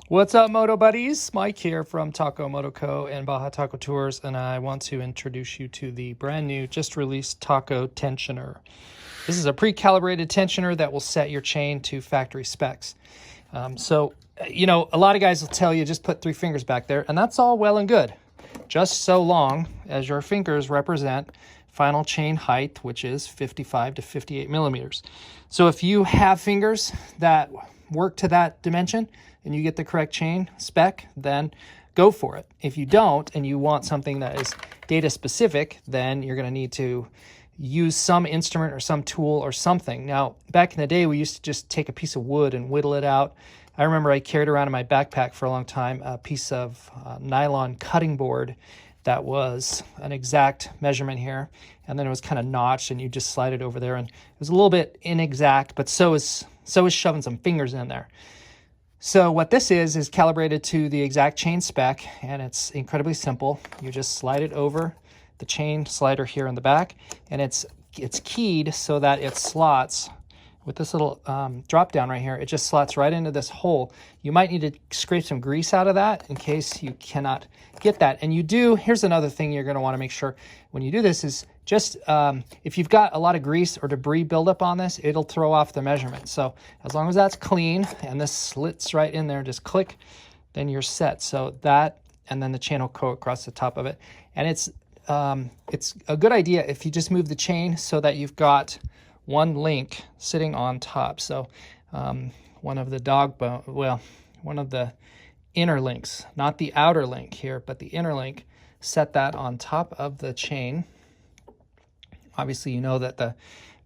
What's up, Moto buddies? Mike here from Taco Moto Co. and Baja Taco Tours, and I want to introduce you to the brand new, just released Taco Tensioner. This is a pre-calibrated tensioner that will set your chain to factory specs. A lot of guys will tell you just put 3 fingers back there, and that's all well and good, just so long as your fingers represent final chain height, which is 55 to 58 millimeters. So if you have fingers that work to that dimension and you get the correct chain spec, then go for it. If you don't and you want something that is data specific, then you're going to need to use some instrument or some tool or something. Now, back in the day, we used to just take a piece of wood and whittle it out. I remember I carried around in my backpack for a long time a piece of nylon cutting board that was an exact measurement here, and then it was kind of notched, and you just slide it over there, and it was a little bit inexact, but so is shoving some fingers in there. So what this is calibrated to the exact chain spec, and it's incredibly simple. You just slide it over the chain slider here in the back, and it's keyed so that it slots with this little drop down right here. It just slots right into this hole. You might need to scrape some grease out of that in case you cannot get that. And you do, here's another thing you're gonna wanna make sure when you do this is just, if you've got a lot of grease or debris buildup on this, it'll throw off the measurement. So as long as that's clean and this slits right in there, just click, then you're set. So that, and then the chain will go across the top of it. And it's a good idea if you just move the chain so that you've got one link sitting on top. So one of the one of the inner links, not the outer link here, but the inner link, set that on top of the chain. Obviously, you know that the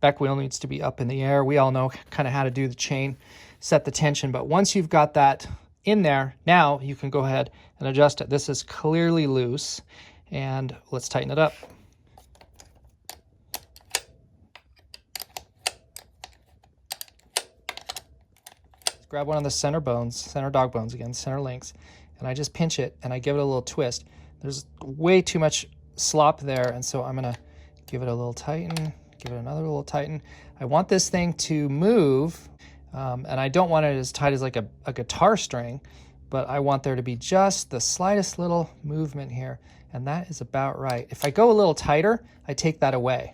back wheel needs to be up in the air. We all know kind of how to do the chain, set the tension. But once you've got that in there, now you can go ahead and adjust it. This is clearly loose, and let's tighten it up. Grab one of the center dog bones again, center links, and I just pinch it and I give it a little twist. There's way too much slop there, and so I'm gonna give it a little tighten, give it another little tighten. I want this thing to move, and I don't want it as tight as like a guitar string, but I want there to be just the slightest little movement here, and that is about right. If I go a little tighter, I take that away.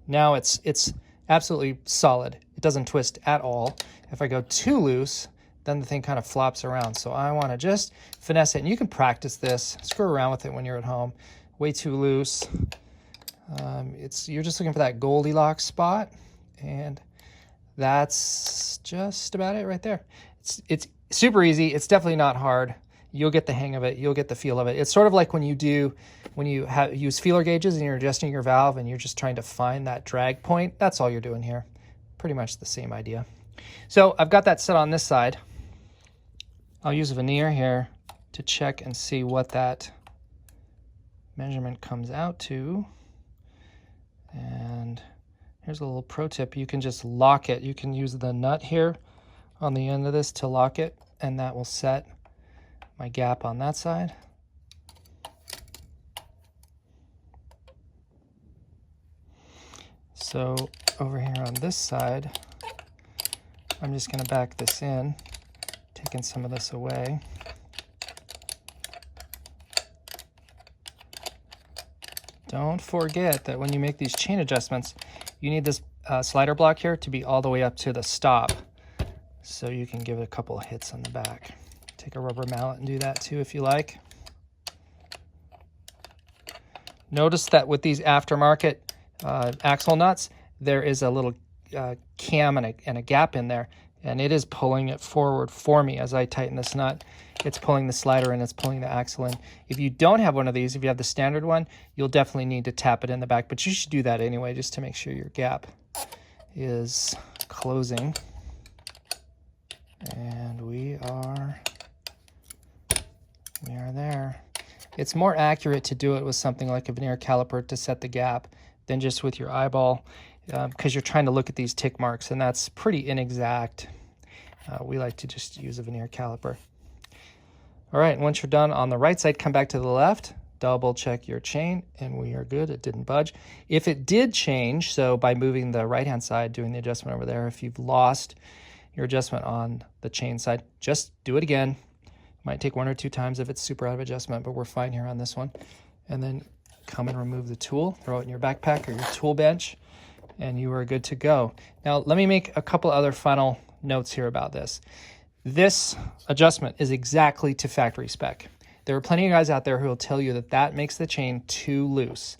Now it's absolutely solid. It doesn't twist at all. If I go too loose, then the thing kind of flops around. So I want to just finesse it. And you can practice this, screw around with it when you're at home. Way too loose. You're just looking for that Goldilocks spot, and that's just about it right there. It's super easy. It's definitely not hard. You'll get the hang of it. You'll get the feel of it. It's sort of like when you use feeler gauges and you're adjusting your valve and you're just trying to find that drag point. That's all you're doing here. Pretty much the same idea. So I've got that set on this side. I'll use a veneer here to check and see what that measurement comes out to. And here's a little pro tip. You can just lock it. You can use the nut here on the end of this to lock it, and that will set my gap on that side. So over here on this side, I'm just going to back this in, taking some of this away. Don't forget that when you make these chain adjustments, you need this slider block here to be all the way up to the stop, so you can give it a couple of hits on the back. Take a rubber mallet and do that too if you like. Notice that with these aftermarket axle nuts, there is a little cam and a gap in there, and it is pulling it forward for me as I tighten this nut. It's pulling the slider and it's pulling the axle in. If you don't have one of these, if you have the standard one, you'll definitely need to tap it in the back, but you should do that anyway just to make sure your gap is closing. And we are there. It's more accurate to do it with something like a veneer caliper to set the gap than just with your eyeball, because you're trying to look at these tick marks, and that's pretty inexact. We like to just use a veneer caliper. All right, and once you're done on the right side, come back to the left, double check your chain, and we are good. It didn't budge. If it did change, so by moving the right-hand side, doing the adjustment over there, if you've lost your adjustment on the chain side, just do it again. Might take 1 or 2 times if it's super out of adjustment, but we're fine here on this one. And then come and remove the tool, throw it in your backpack or your tool bench, and you are good to go. Now, let me make a couple other final notes here about this. This adjustment is exactly to factory spec. There are plenty of guys out there who will tell you that that makes the chain too loose.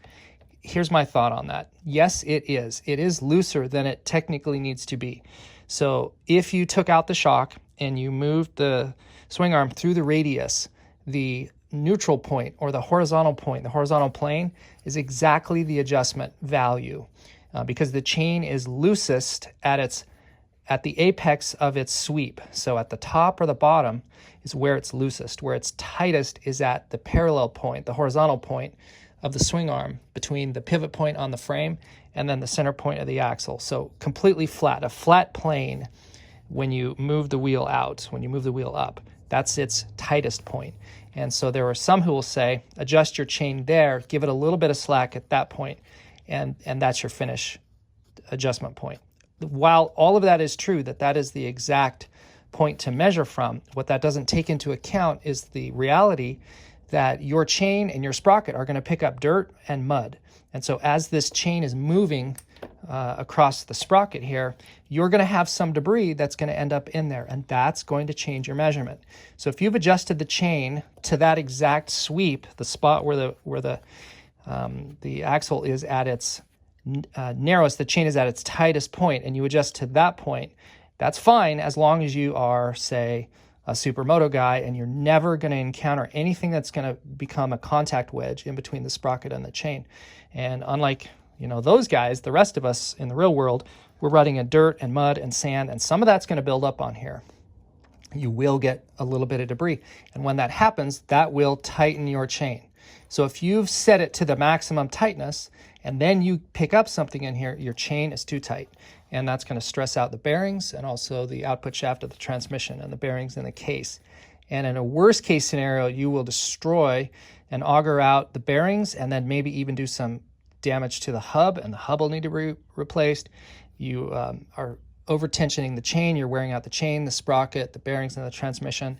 Here's my thought on that. Yes, it is. It is looser than it technically needs to be. So if you took out the shock and you moved the swing arm through the radius, the neutral point or the horizontal point, the horizontal plane, is exactly the adjustment value because the chain is loosest at the apex of its sweep. So at the top or the bottom is where it's loosest. Where it's tightest is at the parallel point, the horizontal point of the swing arm between the pivot point on the frame and then the center point of the axle. So completely flat, a flat plane when you move the wheel out, when you move the wheel up. That's its tightest point. And so there are some who will say, adjust your chain there, give it a little bit of slack at that point, and that's your finish adjustment point. While all of that is true, that is the exact point to measure from, what that doesn't take into account is the reality that your chain and your sprocket are going to pick up dirt and mud. And so as this chain is moving across the sprocket here, you're going to have some debris that's going to end up in there, and that's going to change your measurement. So if you've adjusted the chain to that exact sweep, the spot where the axle is at its narrowest, the chain is at its tightest point, and you adjust to that point, that's fine as long as you are, say, a supermoto guy and you're never going to encounter anything that's going to become a contact wedge in between the sprocket and the chain. And unlike those guys, the rest of us in the real world, we're running in dirt and mud and sand, and some of that's going to build up on here. You will get a little bit of debris. And when that happens, that will tighten your chain. So if you've set it to the maximum tightness and then you pick up something in here, your chain is too tight. And that's going to stress out the bearings and also the output shaft of the transmission and the bearings in the case. And in a worst case scenario, you will destroy and auger out the bearings and then maybe even do some damage to the hub, and the hub will need to be replaced. You are over-tensioning the chain, you're wearing out the chain, the sprocket, the bearings, and the transmission.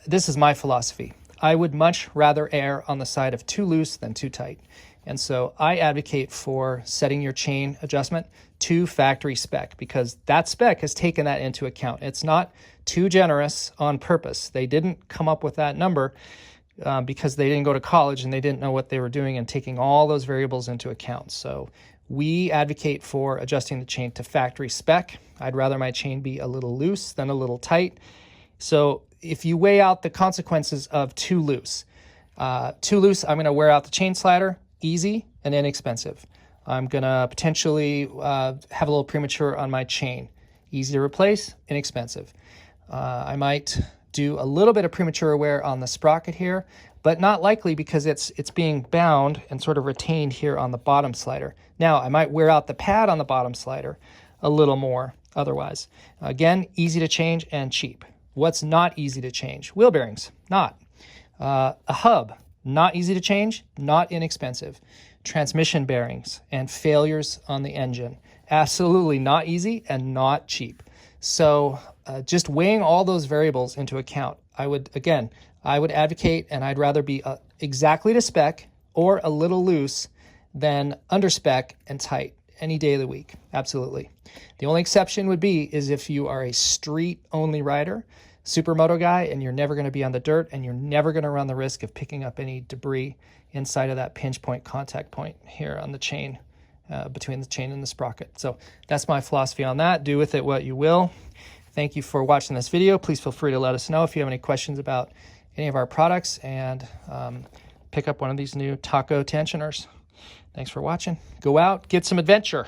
This is my philosophy. I would much rather err on the side of too loose than too tight. And so I advocate for setting your chain adjustment to factory spec because that spec has taken that into account. It's not too generous on purpose. They didn't come up with that number because they didn't go to college and they didn't know what they were doing and taking all those variables into account. So we advocate for adjusting the chain to factory spec. I'd rather my chain be a little loose than a little tight. So if you weigh out the consequences of too loose, I'm going to wear out the chain slider, easy and inexpensive. I'm going to potentially have a little premature on my chain, easy to replace, inexpensive. I might do a little bit of premature wear on the sprocket here, but not likely because it's being bound and sort of retained here on the bottom slider. Now, I might wear out the pad on the bottom slider a little more otherwise. Again, easy to change and cheap. What's not easy to change? Wheel bearings, not. A hub, not easy to change, not inexpensive. Transmission bearings and failures on the engine, absolutely not easy and not cheap. So just weighing all those variables into account, I would advocate, and I'd rather be exactly to spec or a little loose than under spec and tight any day of the week. Absolutely. The only exception would be is if you are a street only rider, supermoto guy, and you're never going to be on the dirt and you're never going to run the risk of picking up any debris inside of that pinch point, contact point here on the chain, between the chain and the sprocket. So that's my philosophy on that. Do with it what you will. Thank you for watching this video. Please feel free to let us know if you have any questions about any of our products and pick up one of these new Taco tensioners. Thanks for watching. Go out, get some adventure.